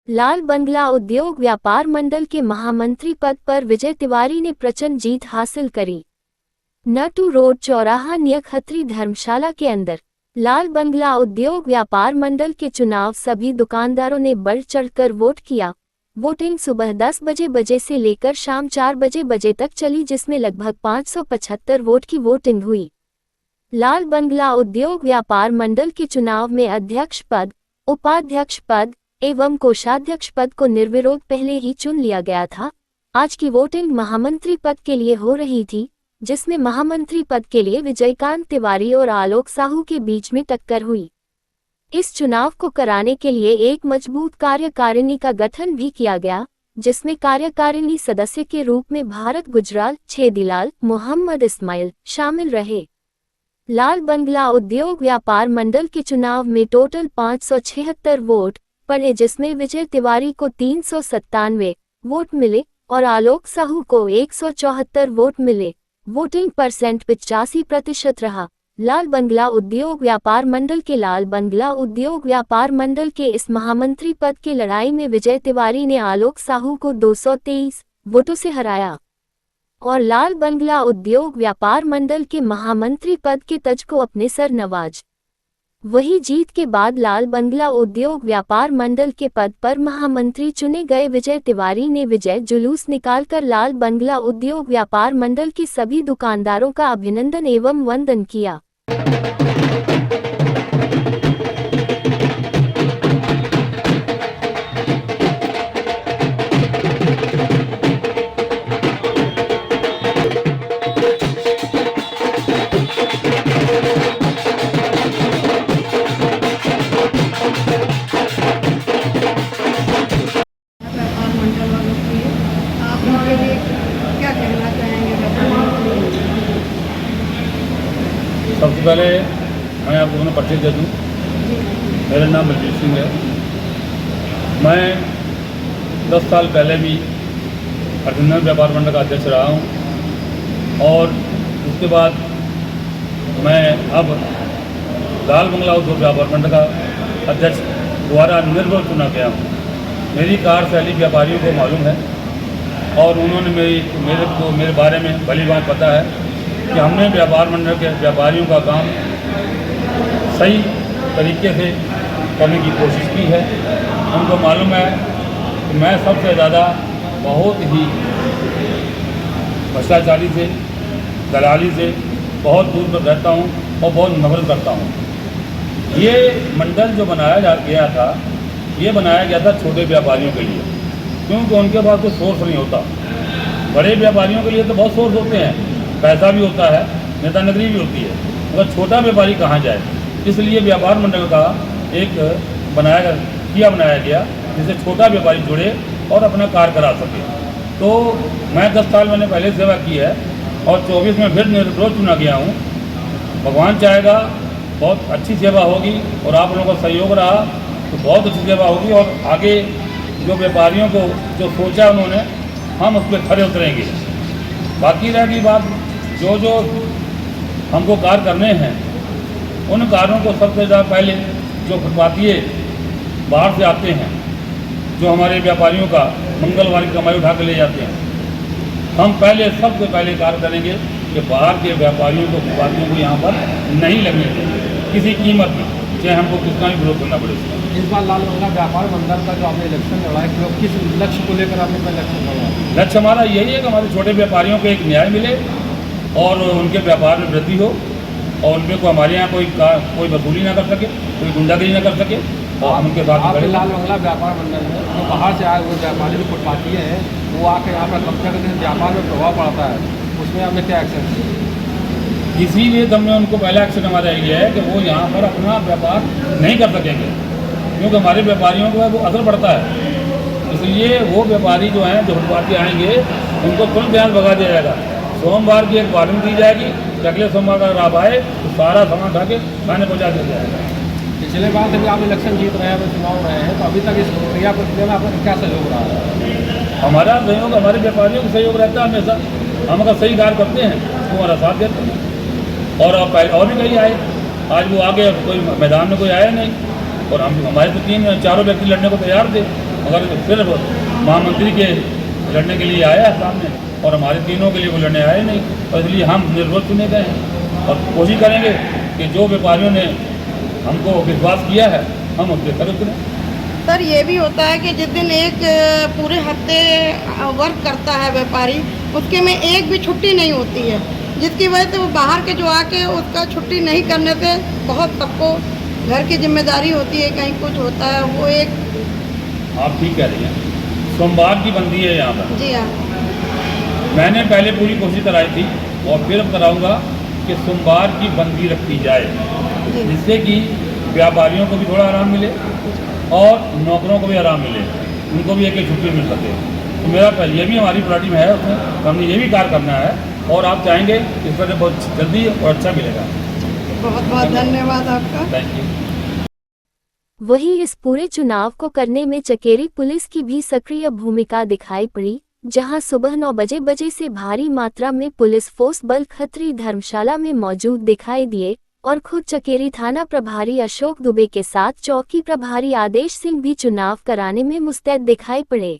लाल बंगला उद्योग व्यापार मंडल के महामंत्री पद पर विजय तिवारी ने प्रचंड जीत हासिल करी। नटू रोड चौराहा नियर खत्री धर्मशाला के अंदर लाल बंगला उद्योग व्यापार मंडल के चुनाव सभी दुकानदारों ने बढ़ चढ़कर वोट किया। वोटिंग सुबह 10 बजे से लेकर शाम 4 बजे तक चली, जिसमें लगभग 575 वोट की वोटिंग हुई। लाल बंगला उद्योग व्यापार मंडल के चुनाव में अध्यक्ष पद, उपाध्यक्ष पद एवं कोषाध्यक्ष पद को निर्विरोध पहले ही चुन लिया गया था। आज की वोटिंग महामंत्री पद के लिए हो रही थी, जिसमें महामंत्री पद के लिए विजयकांत तिवारी और आलोक साहू के बीच में टक्कर हुई। इस चुनाव को कराने के लिए एक मजबूत कार्यकारिणी का गठन भी किया गया, जिसमें कार्यकारिणी सदस्य के रूप में भारत गुजराल, छेदीलाल, मोहम्मद इस्माइल शामिल रहे। लाल बंगला उद्योग व्यापार मंडल के चुनाव में टोटल 576 वोट पड़े, जिसमें विजय तिवारी को 397 वोट मिले और आलोक साहू को 174 वोट मिले। वोटिंग परसेंट 85% रहा। लाल बंगला उद्योग व्यापार मंडल के इस महामंत्री पद की लड़ाई में विजय तिवारी ने आलोक साहू को 223 वोटों से हराया और लाल बंगला उद्योग व्यापार मंडल के महामंत्री पद के तज को अपने सर नवाज। वही जीत के बाद लाल बंगला उद्योग व्यापार मंडल के पद पर महामंत्री चुने गए विजय तिवारी ने विजय जुलूस निकालकर लाल बंगला उद्योग व्यापार मंडल के सभी दुकानदारों का अभिनंदन एवं वंदन किया। सबसे पहले मैं आपको अपना परिचय दे दूँ। मेरा नाम बलजीत सिंह है। मैं 10 साल पहले भी हरसिंदर व्यापार मंडल का अध्यक्ष रहा हूँ और उसके बाद मैं अब लाल बंगला उद्योग व्यापार मंडल का अध्यक्ष द्वारा निर्विरोध चुना गया हूँ। मेरी कार्यशैली व्यापारियों को मालूम है और उन्होंने मेरे बारे में भली बात पता है कि हमने व्यापार मंडल के व्यापारियों का काम सही तरीके से करने की कोशिश की है। उनको मालूम है कि मैं सबसे ज़्यादा बहुत ही भ्रष्टाचारी से, दलाली से बहुत दूर पर रहता हूँ और बहुत नफरत करता हूँ। ये मंडल जो बनाया गया था, ये बनाया गया था छोटे व्यापारियों के लिए, क्योंकि उनके पास कोई सोर्स नहीं होता। बड़े व्यापारियों के लिए तो बहुत सोर्स होते हैं, पैसा भी होता है, नेता नगरी भी होती है, मगर छोटा व्यापारी कहाँ जाए। इसलिए व्यापार मंडल का एक बनाया गया जिससे छोटा व्यापारी जुड़े और अपना कार्य करा सके। तो मैं 10 साल मैंने पहले सेवा की है और 24 में फिर निर्विरोध चुना गया हूँ। भगवान चाहेगा बहुत अच्छी सेवा होगी और आप लोगों का सहयोग रहा तो बहुत अच्छी सेवा होगी और आगे जो व्यापारियों को जो सोचा उन्होंने, हम उस पर खड़े उतरेंगे। बाकी रहेगी बात जो हमको कार्य करने हैं, उन कार्यों को सबसे ज़्यादा पहले जो फुटपाती बाहर से आते हैं, जो हमारे व्यापारियों का मंगलवार की कमाई उठा कर ले जाते हैं, हम सबसे पहले कार्य करेंगे कि बाहर के व्यापारियों को, फुटपातियों को यहाँ पर नहीं लगने देंगे किसी कीमत में, चाहे हमको कितना भी विरोध करना पड़े। इस बार लाल बंगला व्यापार मंडल का जो आपने इलेक्शन लड़ा है, तो किस लक्ष्य को लेकर आपने अपना इलेक्शन लड़ा? लक्ष्य हमारा यही है कि हमारे छोटे व्यापारियों को एक न्याय मिले और उनके व्यापार में वृद्धि हो और उनमें को हमारे यहाँ कोई वसूली ना कर सके, कोई गुंडागिरी ना कर सके और हम उनके साथ आप लाल बंगला व्यापार मंडल में जो बाहर से आए हुए व्यापारी जो फुटपाती हैं, वो आकर यहाँ पर कब्जा करने से व्यापार में प्रभाव पड़ता है, उसमें आपने क्या एक्शन किया? इसीलिए हमने उनको पहला एक्शन हमारा ये है कि वो यहाँ पर अपना व्यापार नहीं कर सकेंगे, क्योंकि हमारे व्यापारियों को वो असर पड़ता है। इसलिए वो व्यापारी जो हैं, जो फुटपाती आएंगे, उनको तुरंत ध्यान भगा दिया जाएगा। सोमवार की एक वार्निंग दी जाएगी कि अगले सोमवार का आप आए तो सारा सामान उठा के थाने पहुँचा दिया जाएगा। पिछले बार से भी आप इलेक्शन जीत रहे हैं, चुनाव रहे हैं, तो अभी तक इस प्रक्रिया में आपका क्या सहयोग रहा है? हमारा सहयोग, हमारे व्यापारियों का सहयोग रहता है हमेशा। हम अगर सही कार्य करते हैं तो हमारा साथ देते हैं। और भी कहीं आए, आज वो आगे कोई मैदान में कोई आया नहीं और हम हमारे तो 3-4 व्यक्ति लड़ने को तैयार थे। मगर सिर्फ महामंत्री के लड़ने के लिए आया है सामने, और हमारे तीनों के लिए वो लड़ने आए नहीं, और इसलिए हम निर्विरोध चुने गए हैं और कोशिश करेंगे कि जो व्यापारियों ने हमको विश्वास किया है हम उसके कर उतरें। सर ये भी होता है कि जिस दिन एक पूरे हफ्ते वर्क करता है व्यापारी, उसके में एक भी छुट्टी नहीं होती है, जिसकी वजह से वो बाहर के जो आके उसका छुट्टी नहीं करने से बहुत सबको घर की जिम्मेदारी होती है, कहीं कुछ होता है, वो एक। आप ठीक कह रही हैं, सोमवार की बंदी है यहाँ पर। जी हाँ। मैंने पहले पूरी कोशिश कराई थी और फिर अब कराऊंगा कि सोमवार की बंदी रखी जाए, जिससे कि व्यापारियों को भी थोड़ा आराम मिले और नौकरों को भी आराम मिले, उनको भी एक छुट्टी मिल सके। तो मेरा ये भी हमारी प्रायोरिटी में है, उसमें तो हमने ये भी कार्य करना है और आप चाहेंगे इस पर बहुत जल्दी और अच्छा मिलेगा। बहुत बहुत धन्यवाद आपका। Thank you. वहीं इस पूरे चुनाव को करने में चकेरी पुलिस की भी सक्रिय भूमिका दिखाई पड़ी, जहां सुबह 9 बजे से भारी मात्रा में पुलिस फोर्स बल खत्री धर्मशाला में मौजूद दिखाई दिए और खुद चकेरी थाना प्रभारी अशोक दुबे के साथ चौकी प्रभारी आदेश सिंह भी चुनाव कराने में मुस्तैद दिखाई पड़े।